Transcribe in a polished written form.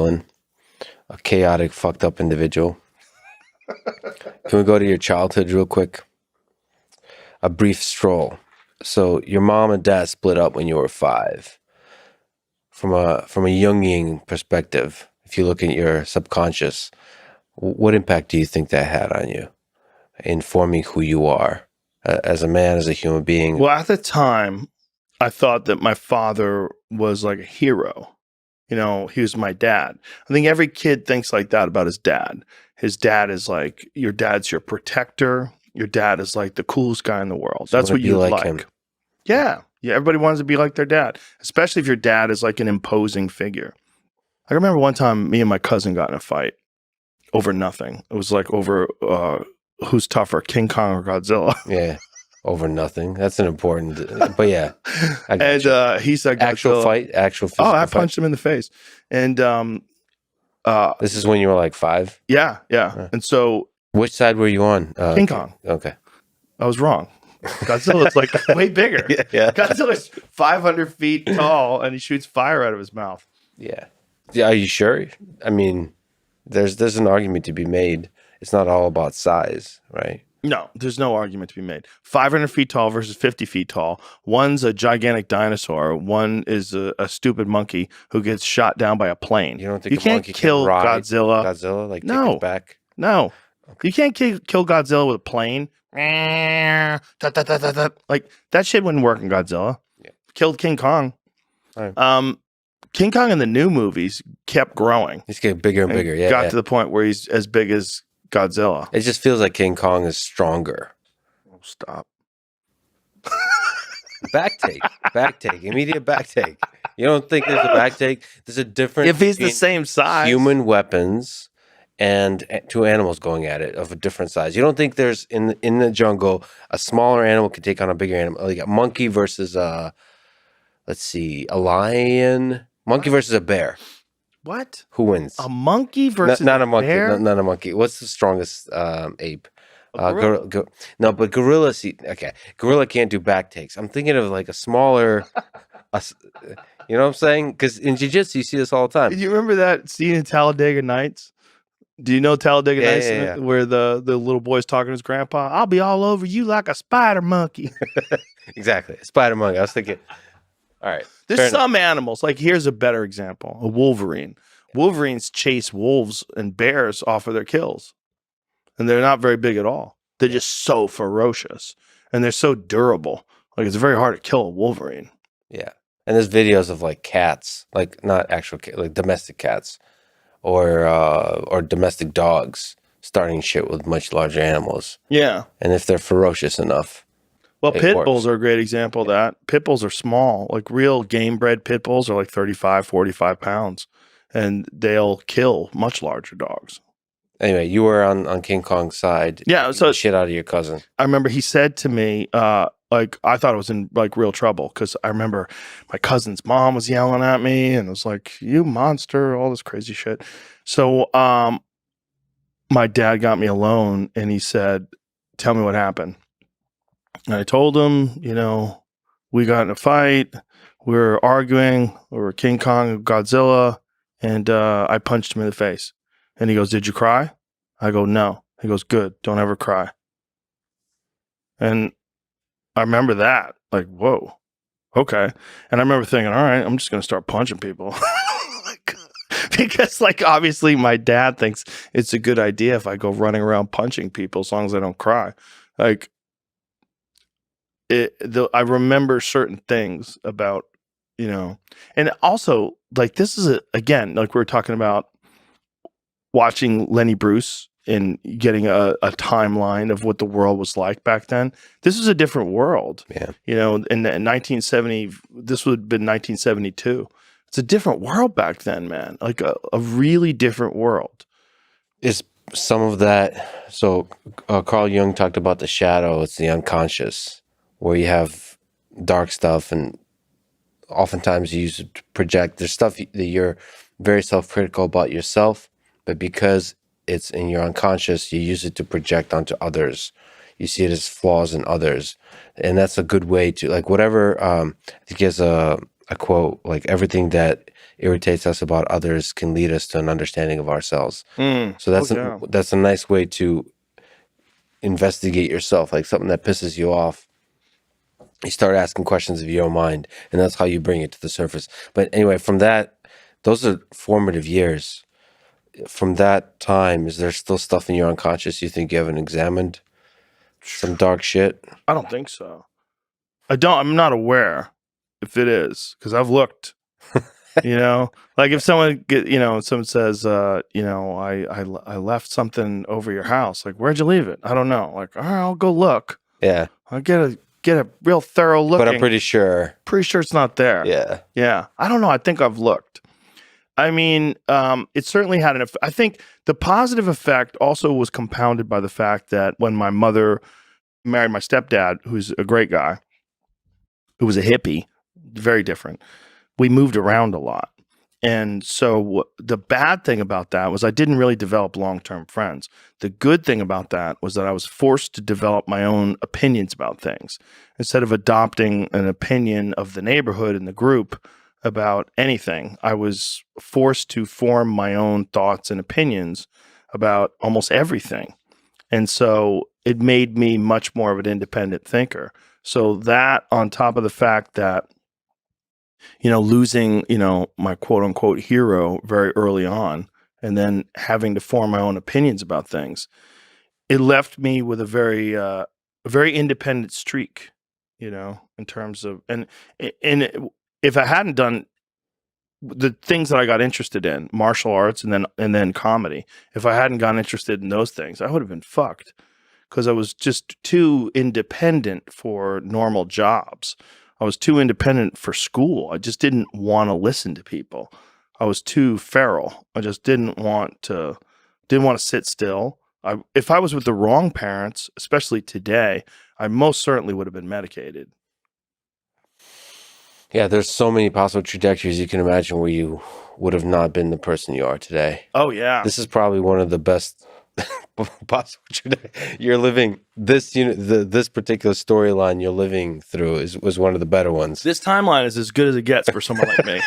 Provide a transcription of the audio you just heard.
a chaotic, fucked up individual. Can we go to your childhood real quick? A brief stroll. So your mom and dad split up when you were 5. From a Jungian perspective, if you look at your subconscious, what impact do you think that had on you in forming who you are as a man, as a human being? Well, at the time, I thought that my father was like a hero. You know, he was my dad. I think every kid thinks like that about his dad. His dad is like, your dad's your protector. Your dad is like the coolest guy in the world. So That's what you like. him. Yeah. Everybody wants to be like their dad, especially if your dad is like an imposing figure. I remember one time me and my cousin got in a fight over nothing. It was like over who's tougher, King Kong or Godzilla. Yeah. Over nothing. That's an important, but yeah. And he said, actual fight, actual physical I punched him in the face. And this is when you were like 5? Yeah. And so, which side were you on? King Kong. Okay. I was wrong. Godzilla's like way bigger. Yeah. Godzilla's 500 feet tall and he shoots fire out of his mouth. Yeah. Are you sure? I mean, there's an argument to be made. It's not all about size, right? No, there's no argument to be made. 500 feet tall versus 50 feet tall. One's a gigantic dinosaur. One is a stupid monkey who gets shot down by a plane. You don't think you can't kill Godzilla? Godzilla, like no, take it back? No, okay. You can't kill Godzilla with a plane. Like that shit wouldn't work in Godzilla. Yeah. Killed King Kong. Right. King Kong in the new movies kept growing. He's getting bigger and bigger. Yeah, got to the point where he's as big as Godzilla. It just feels like King Kong is stronger. Oh, stop. Back take, immediate back take. You don't think there's a back take? There's a difference. If he's the same size, human weapons and 2 animals going at it of a different size. You don't think there's in the jungle a smaller animal could take on a bigger animal, like a monkey versus a lion, monkey versus a bear. What? Who wins? A monkey versus not a monkey. bear? Not a monkey. What's the strongest ape? Gorilla. No, but gorilla. Gorilla can't do back takes. I'm thinking of like a smaller. You know what I'm saying? Because in jiu-jitsu, you see this all the time. Do you remember that scene in Talladega Nights? Do you know Talladega Nights? Yeah. Where the little boy's talking to his grandpa? I'll be all over you like a spider monkey. Exactly, spider monkey. I was thinking. All right. There's some animals. Like here's a better example: a wolverine. Wolverines chase wolves and bears off of their kills, and they're not very big at all. They're just so ferocious, and they're so durable. Like it's very hard to kill a wolverine. Yeah, and there's videos of like cats, like not actual cats, like domestic cats, or domestic dogs starting shit with much larger animals. Yeah, and if they're ferocious enough. Well, pit bulls are a great example of that. Pit bulls are small. Like real game-bred pit bulls are like 35, 45 pounds. And they'll kill much larger dogs. Anyway, you were on King Kong's side. Yeah, so shit out of your cousin. I remember he said to me, like I thought I was in like real trouble because I remember my cousin's mom was yelling at me and it was like, you monster, all this crazy shit. So my dad got me alone and he said, tell me what happened. And I told him, you know, we got in a fight. We were arguing over King Kong and Godzilla. And I punched him in the face. And he goes, did you cry? I go, no. He goes, good. Don't ever cry. And I remember that. Like, whoa. Okay. And I remember thinking, all right, I'm just going to start punching people. Because, like, obviously my dad thinks it's a good idea if I go running around punching people as long as I don't cry. Like, I remember certain things about, you know, and also like this is again, like we were talking about watching Lenny Bruce and getting a timeline of what the world was like back then. This was a different world. Yeah. You know, in 1970, this would have been 1972. It's a different world back then, man. Like a really different world. Is some of that, so Carl Jung talked about the shadow, it's the unconscious, where you have dark stuff and oftentimes you use it to project. There's stuff that you're very self-critical about yourself, but because it's in your unconscious, you use it to project onto others. You see it as flaws in others. And that's a good way to, like, whatever, I think he has a a quote like everything that irritates us about others can lead us to an understanding of ourselves. So that's a nice way to investigate yourself, like something that pisses you off. You start asking questions of your own mind, and that's how you bring it to the surface. But anyway, from that, those are formative years. From that time, is there still stuff in your unconscious you think you haven't examined? Some dark shit? I don't think so. I'm not aware if it is, because I've looked. You know, like if someone someone says, I left something over your house. Like, where'd you leave it? I don't know. Like, all right, I'll go look. Yeah. I'll get a real thorough look. But I'm pretty sure it's not there. Yeah. Yeah. I don't know. I think I've looked. I mean, it certainly had an effect. I think the positive effect also was compounded by the fact that when my mother married my stepdad, who's a great guy, who was a hippie, very different, we moved around a lot. And so the bad thing about that was I didn't really develop long-term friends. The good thing about that was that I was forced to develop my own opinions about things. Instead of adopting an opinion of the neighborhood and the group about anything, I was forced to form my own thoughts and opinions about almost everything. And so it made me much more of an independent thinker. So that, on top of the fact that, losing, my quote unquote hero very early on, and then having to form my own opinions about things, it left me with a very independent streak, in terms of, and if I hadn't done the things that I got interested in, martial arts and then comedy, if I hadn't gotten interested in those things, I would have been fucked, because I was just too independent for normal jobs. I was too independent for school. I just didn't want to listen to people. I was too feral. I just didn't want to sit still. If I was with the wrong parents, especially today, I most certainly would have been medicated. Yeah, there's so many possible trajectories you can imagine where you would have not been the person you are today. Oh, yeah. This is probably one of the best possible trajectories. You're living this this particular storyline you're living through was one of the better ones. This timeline is as good as it gets for someone like me.